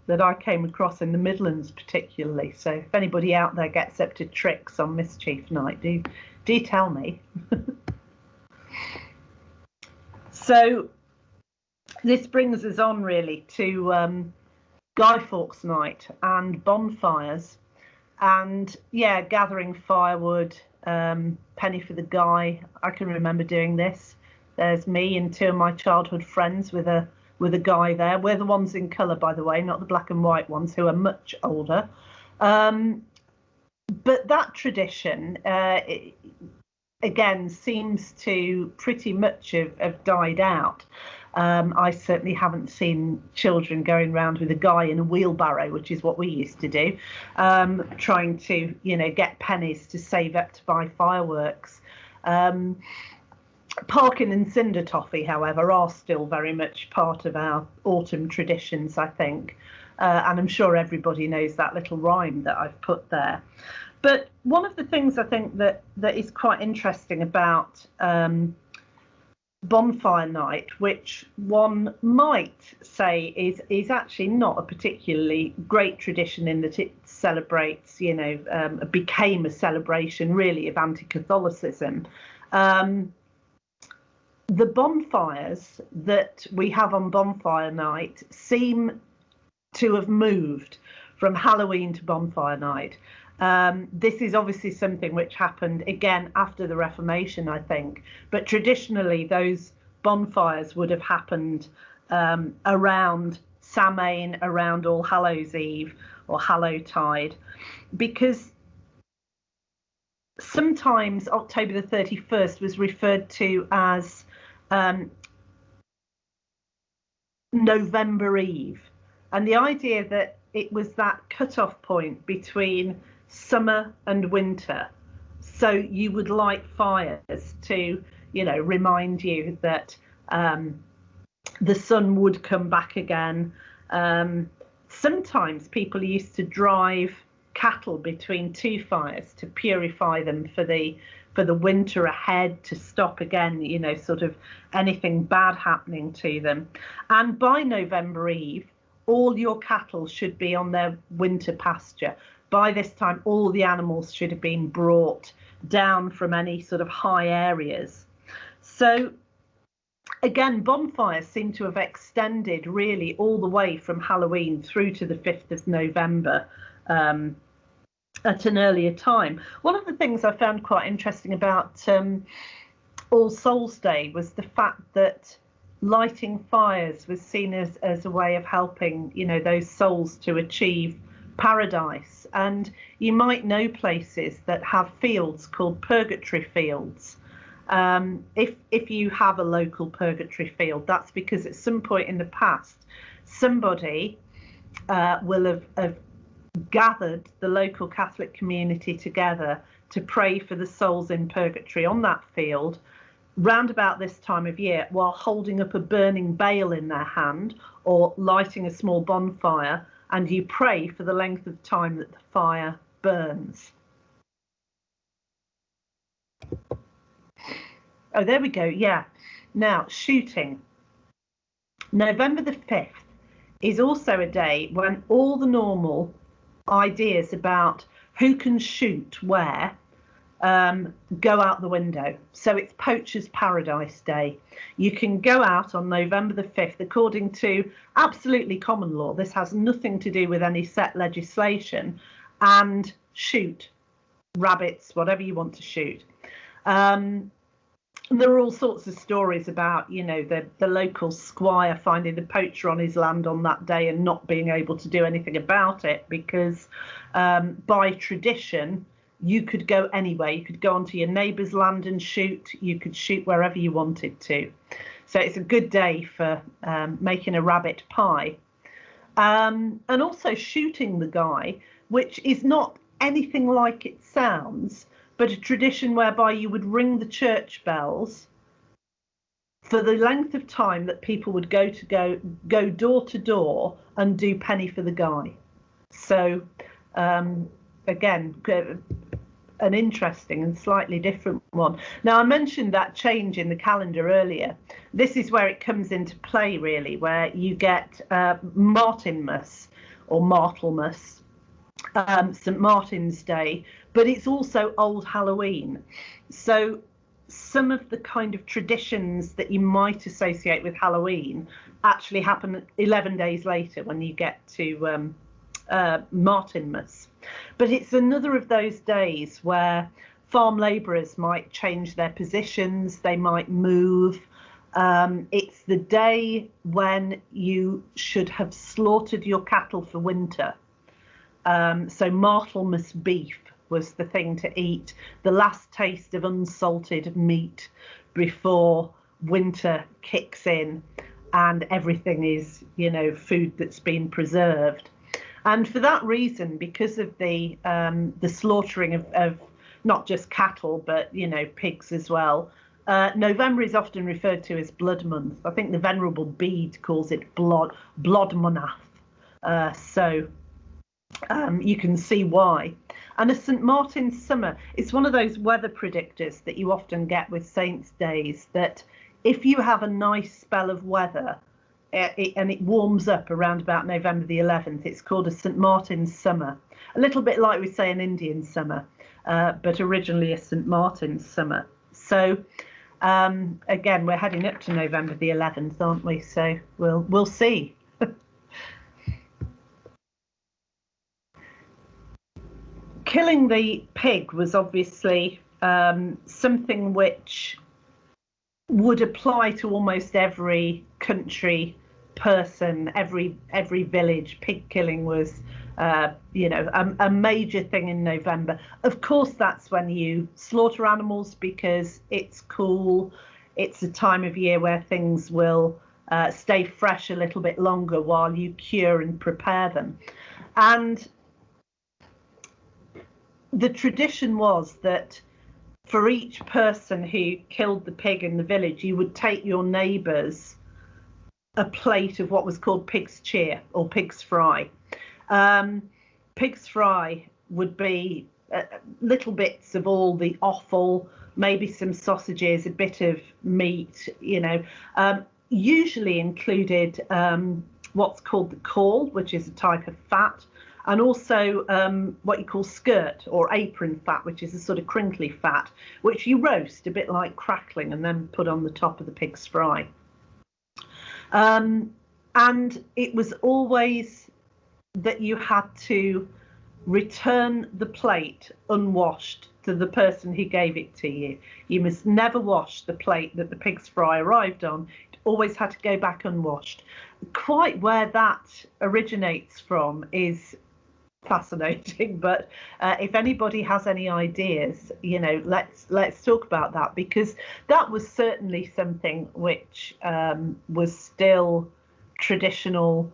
I came across in the Midlands particularly. So if anybody out there gets up to tricks on Mischief Night, do tell me. So this brings us on really to Guy Fawkes Night and bonfires, and yeah, gathering firewood. Penny for the Guy. I can remember doing this. There's me and two of my childhood friends with a guy there. We're the ones in colour, by the way, not the black and white ones, who are much older. But that tradition, again, seems to pretty much have died out. I certainly haven't seen children going around with a guy in a wheelbarrow, which is what we used to do, trying to, you know, get pennies to save up to buy fireworks. Parkin and cinder toffee, however, are still very much part of our autumn traditions, I think. And I'm sure everybody knows that little rhyme that I've put there. But one of the things I think that is quite interesting about Bonfire Night, which one might say is actually not a particularly great tradition in that it celebrates, you know, became a celebration really of anti-Catholicism. The bonfires that we have on Bonfire Night seem to have moved from Halloween to Bonfire Night. This is obviously something which happened again after the Reformation, I think, but traditionally those bonfires would have happened around Samhain, around All Hallows Eve or Hallowtide, because sometimes October the 31st was referred to as November Eve, and the idea that it was that cut-off point between summer and winter, so you would light fires to, you know, remind you that the sun would come back again. Sometimes people used to drive cattle between two fires to purify them for the winter ahead, to stop again, you know, sort of anything bad happening to them. And by November Eve, all your cattle should be on their winter pasture. By this time, all the animals should have been brought down from any sort of high areas. So again, bonfires seem to have extended really all the way from Halloween through to the 5th of November at an earlier time. One of the things I found quite interesting about All Souls Day was the fact that lighting fires was seen as a way of helping, you know, those souls to achieve paradise. And you might know places that have fields called purgatory fields. If you have a local purgatory field, that's because at some point in the past, somebody will have gathered the local Catholic community together to pray for the souls in purgatory on that field round about this time of year, while holding up a burning bale in their hand or lighting a small bonfire, and you pray for the length of time that the fire burns. Oh, there we go. Yeah. Now, shooting. November the 5th is also a day when all the normal ideas about who can shoot where go out the window. So it's Poacher's Paradise Day. You can go out on November the 5th according to absolutely common law. This has nothing to do with any set legislation, and shoot rabbits, whatever you want to shoot. There are all sorts of stories about, you know, the local squire finding a poacher on his land on that day and not being able to do anything about it because by tradition, you could go anywhere. You could go onto your neighbour's land and shoot. You could shoot wherever you wanted to. So it's a good day for making a rabbit pie. And also shooting the guy, which is not anything like it sounds, but a tradition whereby you would ring the church bells for the length of time that people would go door to door and do penny for the guy. So again, an interesting and slightly different one. Now, I mentioned that change in the calendar earlier. This is where it comes into play, really, where you get Martinmas or Martelmas, St. Martin's Day, but it's also Old Halloween. So some of the kind of traditions that you might associate with Halloween actually happen 11 days later when you get to Martinmas. But it's another of those days where farm labourers might change their positions, they might move. It's the day when you should have slaughtered your cattle for winter. So Martelmas beef was the thing to eat, the last taste of unsalted meat before winter kicks in and everything is, you know, food that's been preserved. And for that reason, because of the slaughtering of not just cattle, but, you know, pigs as well, November is often referred to as Blood Month. I think the Venerable Bede calls it Blood Month. So you can see why. And a St. Martin's Summer, it's one of those weather predictors that you often get with Saints' Days, that if you have a nice spell of weather, and it warms up around about November the 11th, it's called a St. Martin's Summer. A little bit like we say an Indian summer, but originally a St. Martin's Summer. So again, we're heading up to November the 11th, aren't we? So we'll see. Killing the pig was obviously something which would apply to almost every country person, every village. Pig killing was you know, a major thing in November. Of course, that's when you slaughter animals because it's cool. It's a time of year where things will stay fresh a little bit longer while you cure and prepare them. And the tradition was that for each person who killed the pig in the village, you would take your neighbours a plate of what was called pig's cheer or pig's fry. Pig's fry would be little bits of all the offal, maybe some sausages, a bit of meat, you know, usually included what's called the caul, which is a type of fat, and also what you call skirt or apron fat, which is a sort of crinkly fat, which you roast a bit like crackling and then put on the top of the pig's fry. And it was always that you had to return the plate unwashed to the person who gave it to you. You must never wash the plate that the pig's fry arrived on. It always had to go back unwashed. Quite where that originates from is fascinating, but if anybody has any ideas, you know, let's talk about that, because that was certainly something which was still traditional,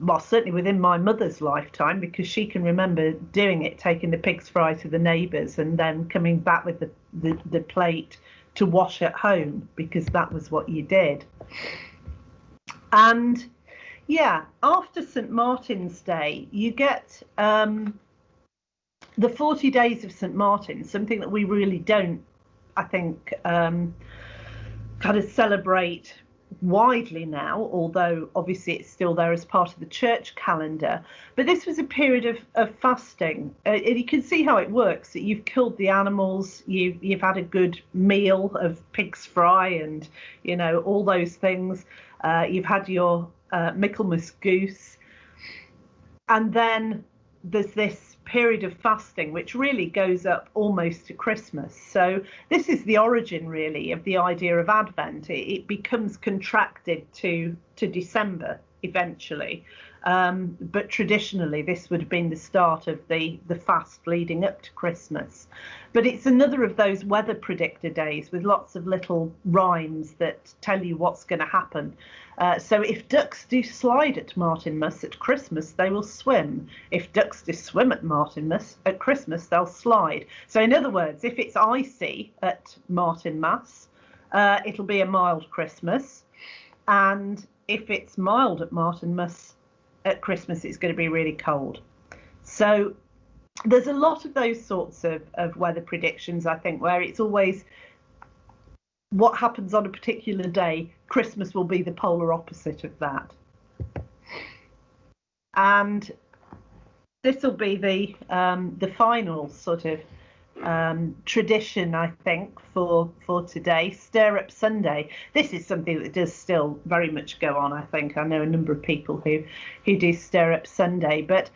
well, certainly within my mother's lifetime, because she can remember doing it, taking the pig's fry to the neighbours and then coming back with the plate to wash at home, because that was what you did. And yeah, after St Martin's Day, you get the 40 days of St Martin, something that we really don't, I think, kind of celebrate widely now, although obviously it's still there as part of the church calendar. But this was a period of fasting. You can see how it works, that you've killed the animals, you've had a good meal of pig's fry and, you know, all those things. You've had your Michaelmas goose, and then there's this period of fasting which really goes up almost to Christmas. So this is the origin really of the idea of Advent. It becomes contracted to December eventually, but traditionally this would have been the start of the fast leading up to Christmas. But it's another of those weather predictor days with lots of little rhymes that tell you what's going to happen. So if ducks do slide at Martinmas at Christmas, they will swim. If ducks do swim at Martinmas at Christmas, they'll slide. So in other words, if it's icy at Martinmas, it'll be a mild Christmas. And if it's mild at Martinmas at Christmas, it's going to be really cold. So there's a lot of those sorts of weather predictions, I think, where it's always what happens on a particular day. Christmas will be the polar opposite of that. And this will be the final sort of tradition, I think, for today, Stir Up Sunday. This is something that does still very much go on, I think. I know a number of people who do Stir Up Sunday, but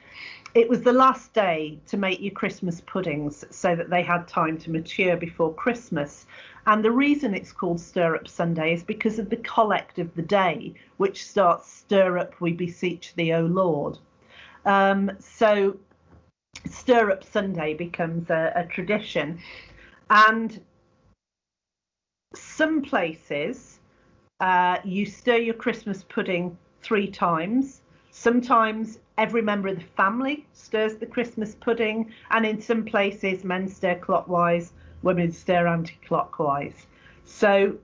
it was the last day to make your Christmas puddings so that they had time to mature before Christmas. And the reason it's called Stir Up Sunday is because of the collect of the day, which starts, "Stir up, we beseech thee, O Lord." So Stir Up Sunday becomes a tradition. And some places you stir your Christmas pudding 3 times. Sometimes every member of the family stirs the Christmas pudding, and in some places men stir clockwise, women stir anti-clockwise. So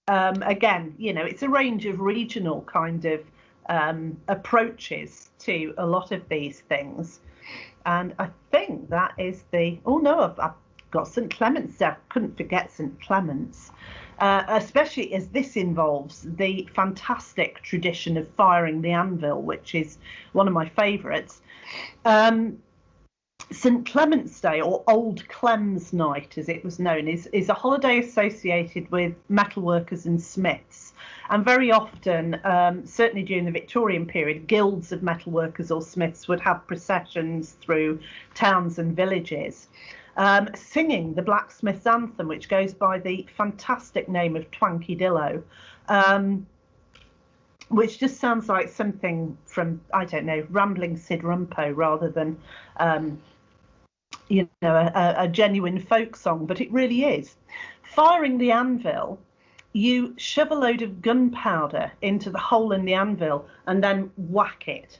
again, you know, it's a range of regional kind of approaches to a lot of these things. And I think that is the, oh no, I've got St Clements there. Couldn't forget St Clements, especially as this involves the fantastic tradition of firing the anvil, which is one of my favourites. St Clements Day, or Old Clems Night as it was known, is a holiday associated with metalworkers and smiths. And very often, certainly during the Victorian period, guilds of metalworkers or smiths would have processions through towns and villages, singing the blacksmith's anthem, which goes by the fantastic name of Twankydillo, which just sounds like something from, I don't know, Rambling Sid Rumpo rather than you know, a genuine folk song, but it really is. Firing the anvil, you shove a load of gunpowder into the hole in the anvil and then whack it.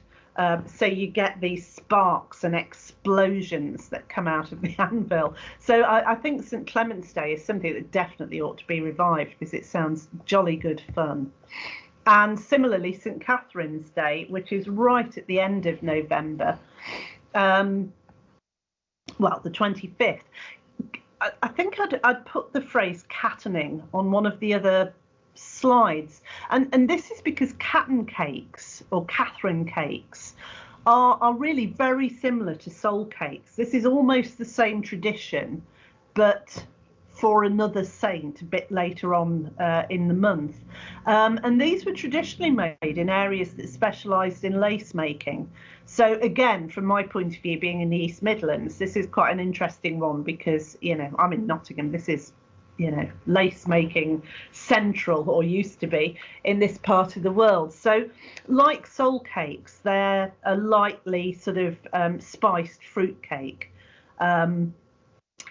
So you get these sparks and explosions that come out of the anvil. So I think St Clement's Day is something that definitely ought to be revived because it sounds jolly good fun. And similarly, St Catherine's Day, which is right at the end of November, well, the 25th. I think I'd put the phrase cattening on one of the other slides, and this is because Catton cakes or Catherine cakes are really very similar to soul cakes. This is almost the same tradition, but for another saint a bit later on in the month. And these were traditionally made in areas that specialised in lace making. So again, from my point of view, being in the East Midlands, this is quite an interesting one because, you know, I'm in Nottingham. This is, you know, lace making central, or used to be, in this part of the world. So like soul cakes, they're a lightly sort of spiced fruit cake.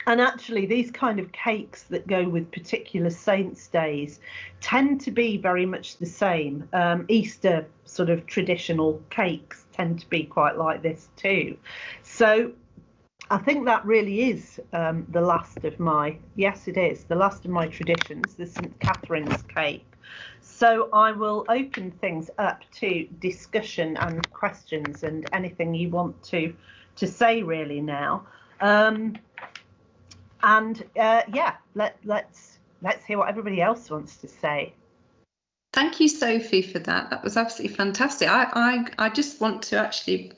And actually, these kind of cakes that go with particular saints' days tend to be very much the same. Easter sort of traditional cakes tend to be quite like this too. So I think that really is the last of my, yes, it is, the last of my traditions, the St. Catherine's cake. So I will open things up to discussion and questions and anything you want to say really now. Yeah, let's hear what everybody else wants to say. Thank you, Sophie, for that. That was absolutely fantastic. I just want to actually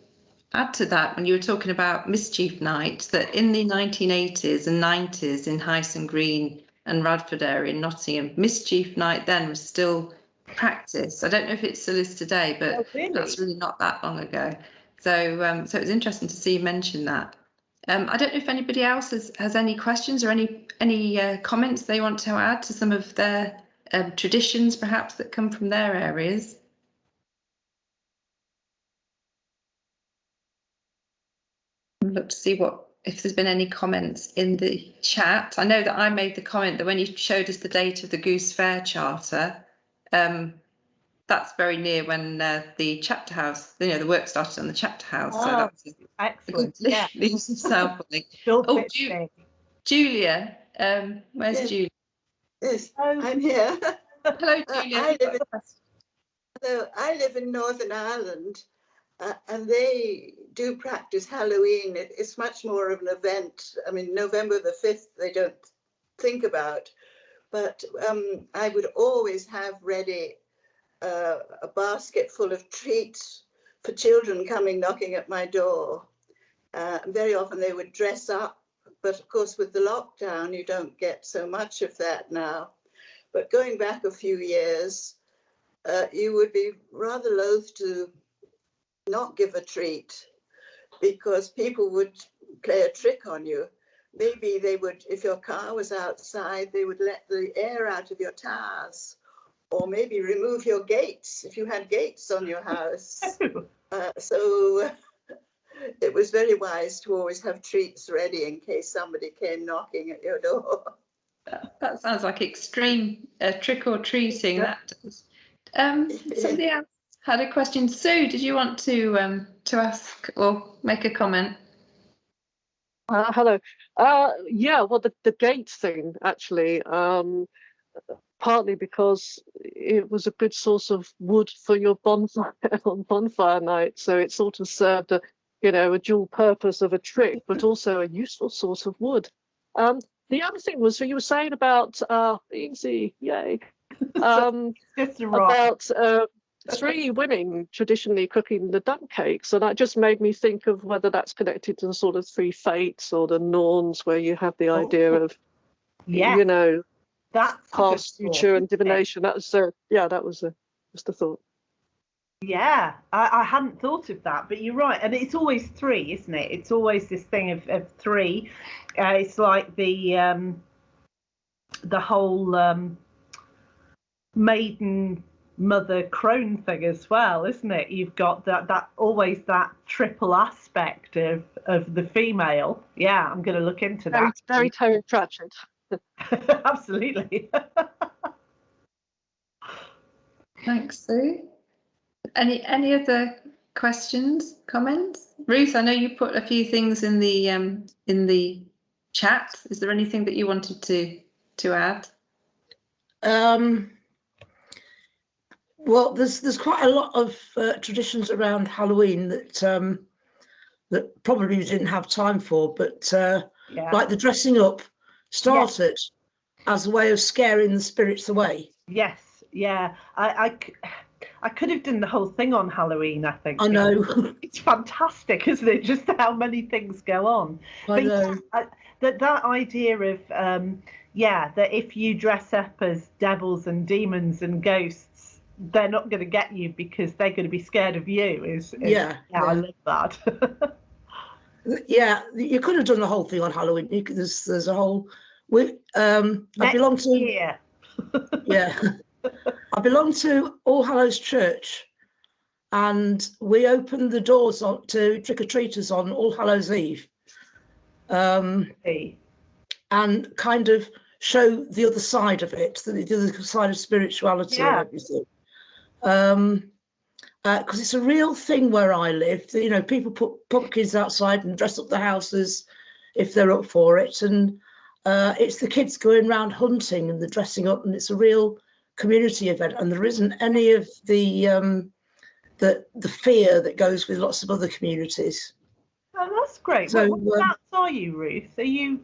add to that when you were talking about Mischief Night, that in the 1980s and 90s in Hyson Green and Radford area in Nottingham, Mischief Night then was still practiced. I don't know if it still is today, but that's really not that long ago. So so it was interesting to see you mention that. I don't know if anybody else has any questions or any comments they want to add to some of their traditions, perhaps, that come from their areas. Look to see if there's been any comments in the chat. I know that I made the comment that when you showed us the date of the Goose Fair Charter, that's very near when the chapter house, you know, the work started on the chapter house. So that's excellent. Yeah. Leaves of Southwell. Julia, where's Yes. Julia? Yes, I'm here. Hello, Julia. I live in Northern Ireland, and they do practice Halloween. It's much more of an event. I mean, November the 5th, they don't think about. But I would always have ready a basket full of treats for children coming knocking at my door. Very often they would dress up, but of course with the lockdown you don't get so much of that now. But going back a few years, you would be rather loath to not give a treat because people would play a trick on you. Maybe they would, if your car was outside, they would let the air out of your tires, or maybe remove your gates if you had gates on your house. So it was very wise to always have treats ready in case somebody came knocking at your door. That sounds like extreme trick or treating. Yeah. That does. Somebody else had a question. Sue, did you want to ask or make a comment? Hello. Yeah, well, the gate thing actually. Partly because it was a good source of wood for your bonfire on Bonfire Night, so it sort of served a dual purpose of a trick, but also a useful source of wood. The other thing was, so you were saying about easy, yay, about 3 women traditionally cooking the duck cakes, and that just made me think of whether that's connected to the sort of 3 fates or the Norns, where you have the idea of, that's past, future, and divination. That was that was just a thought. Yeah, I hadn't thought of that, but you're right, and it's always 3, isn't it? It's always this thing of 3. It's like the whole maiden mother crone thing as well, isn't it? You've got that always that triple aspect of the female. Yeah, I'm going to look into that. Very Terry Pratchett. Absolutely. Thanks, Sue. Any other questions, comments? Ruth, I know you put a few things in the chat. Is there anything that you wanted to add? Well, there's quite a lot of traditions around Halloween that that probably we didn't have time for, but Yeah. like the dressing up started as a way of scaring the spirits away. Yes, yeah. I could have done the whole thing on Halloween, I think. I know. It's fantastic, isn't it? Just how many things go on. I know. That idea of that if you dress up as devils and demons and ghosts, they're not going to get you because they're going to be scared of you. I love that. Yeah, you could have done the whole thing on Halloween. There's a whole. I belong to. Yeah, I belong to All Hallows Church, and we opened the doors to trick-or-treaters on All Hallows Eve, and kind of show the other side of it, the other side of spirituality and everything. Because it's a real thing where I live. You know, people put pumpkins outside and dress up the houses if they're up for it, and it's the kids going around hunting and the dressing up, and it's a real community event. And there isn't any of the fear that goes with lots of other communities. Oh, that's great. So, Whereabouts are you, Ruth? Are you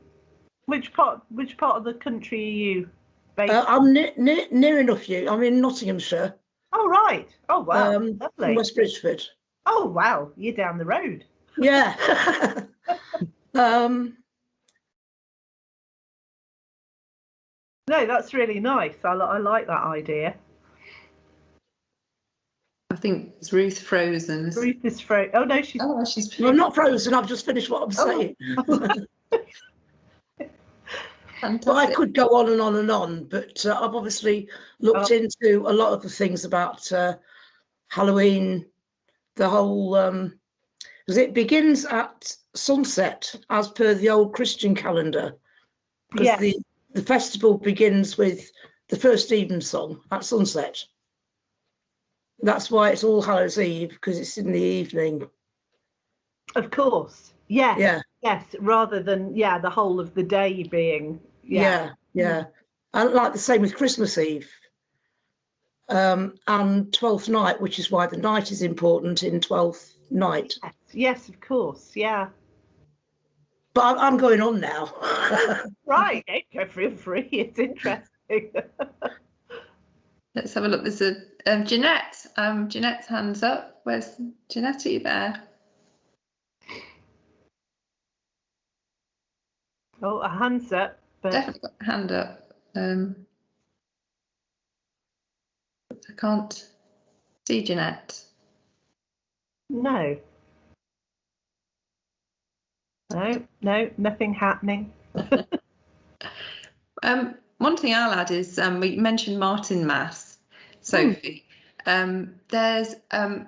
which part of the country are you based? I'm near enough you. I'm in Nottinghamshire. Oh right. Oh wow. Lovely. West Bridgeford. Oh wow. You're down the road. Yeah. No, that's really nice. I like that idea. I think it's Ruth frozen. Ruth is frozen. Oh no, she's. Oh, she's. I'm not frozen. I've just finished what I'm saying. But I could go on and on and on. But I've obviously looked into a lot of the things about Halloween. The whole because it begins at sunset as per the old Christian calendar. Because the festival begins with the first evensong at sunset. That's why it's All Hallows Eve, because it's in the evening. Of course. Yes. Yeah. Yes. Rather than the whole of the day being. Yeah. And like the same with Christmas Eve. And 12th night, which is why the night is important in 12th night. Yes, of course. Yeah. But I'm going on now. Right, feel free. It's interesting. Let's have a look. There's a Jeanette. Jeanette's hands up. Where's Jeanette? Are you there? Oh, a hands up. But... Definitely got a hand up. I can't see Jeanette. No. No, nothing happening. One thing I'll add is we mentioned Martinmas, Sophie. There's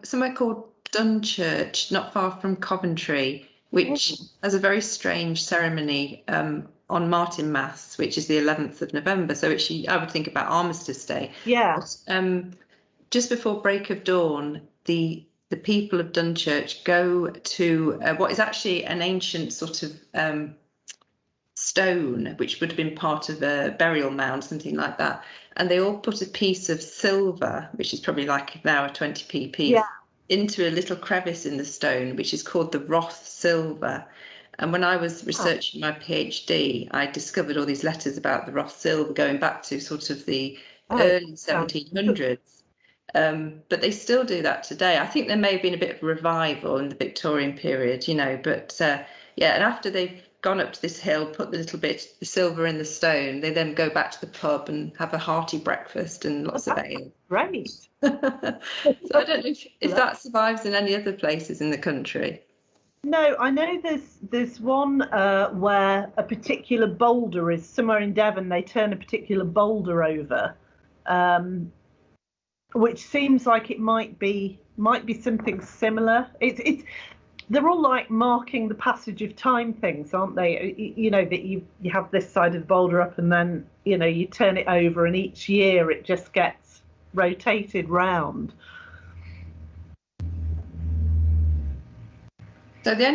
somewhere called Dunchurch, not far from Coventry, which has a very strange ceremony on Martinmas, which is the 11th of November. So I would think about Armistice Day. Yeah. But, just before break of dawn, the people of Dunchurch go to what is actually an ancient sort of stone, which would have been part of a burial mound, something like that. And they all put a piece of silver, which is probably like now a 20p piece, into a little crevice in the stone, which is called the Roth silver. And when I was researching my PhD, I discovered all these letters about the Roth silver going back to sort of the early 1700s. But they still do that today. I think there may have been a bit of a revival in the Victorian period, but and after they've gone up to this hill, put the little bit of silver in the stone, they then go back to the pub and have a hearty breakfast and lots of ale. Great. So I don't know if that survives in any other places in the country. No, I know there's one where a particular boulder is somewhere in Devon. They turn a particular boulder over, which seems like it might be something similar. They're all like marking the passage of time things, aren't they? That you have this side of the boulder up and then you turn it over, and each year it just gets rotated round. So the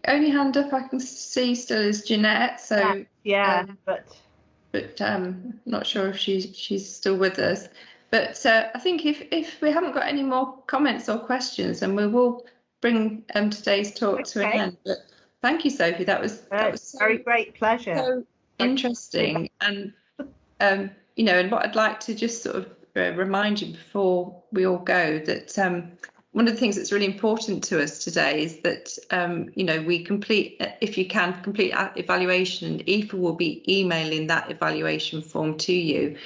only hand up I can see still is Jeanette. So but not sure if she's still with us. But I think if we haven't got any more comments or questions, then we will bring today's talk to an end. But thank you, Sophie. That was so, very great pleasure. So interesting, and you know, and what I'd like to just sort of remind you before we all go that one of the things that's really important to us today is that you know, we complete, if you can, complete evaluation, and Aoife will be emailing that evaluation form to you.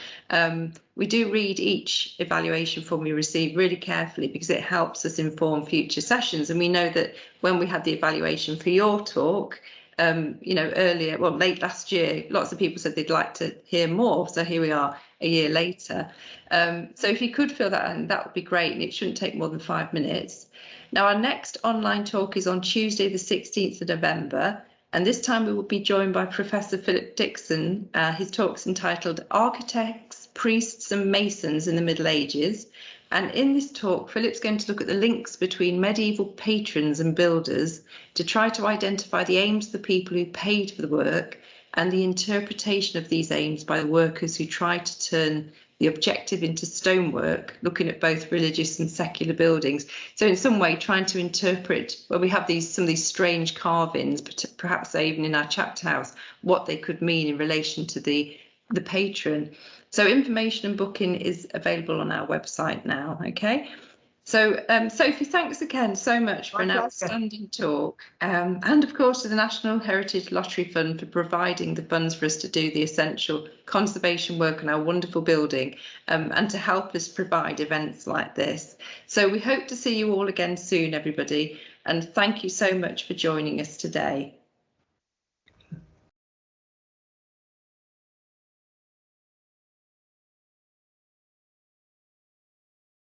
We do read each evaluation form we receive really carefully because it helps us inform future sessions, and we know that when we had the evaluation for your talk, you know, late last year, lots of people said they'd like to hear more. So here we are a year later. So if you could fill that in, that would be great. And it shouldn't take more than 5 minutes. Now, our next online talk is on Tuesday, the 16th of November. And this time we will be joined by Professor Philip Dixon. His talk's entitled Architects, Priests and Masons in the Middle Ages. And in this talk, Philip's going to look at the links between medieval patrons and builders to try to identify the aims of the people who paid for the work and the interpretation of these aims by the workers who tried to turn the objective into stonework, looking at both religious and secular buildings. So in some way, trying to interpret, well, we have some of these strange carvings, perhaps even in our chapter house, what they could mean in relation to the patron. So information and booking is available on our website now, okay? So Sophie, thanks again so much for an outstanding talk, and of course to the National Heritage Lottery Fund for providing the funds for us to do the essential conservation work on our wonderful building, and to help us provide events like this. So we hope to see you all again soon, everybody, and thank you so much for joining us today.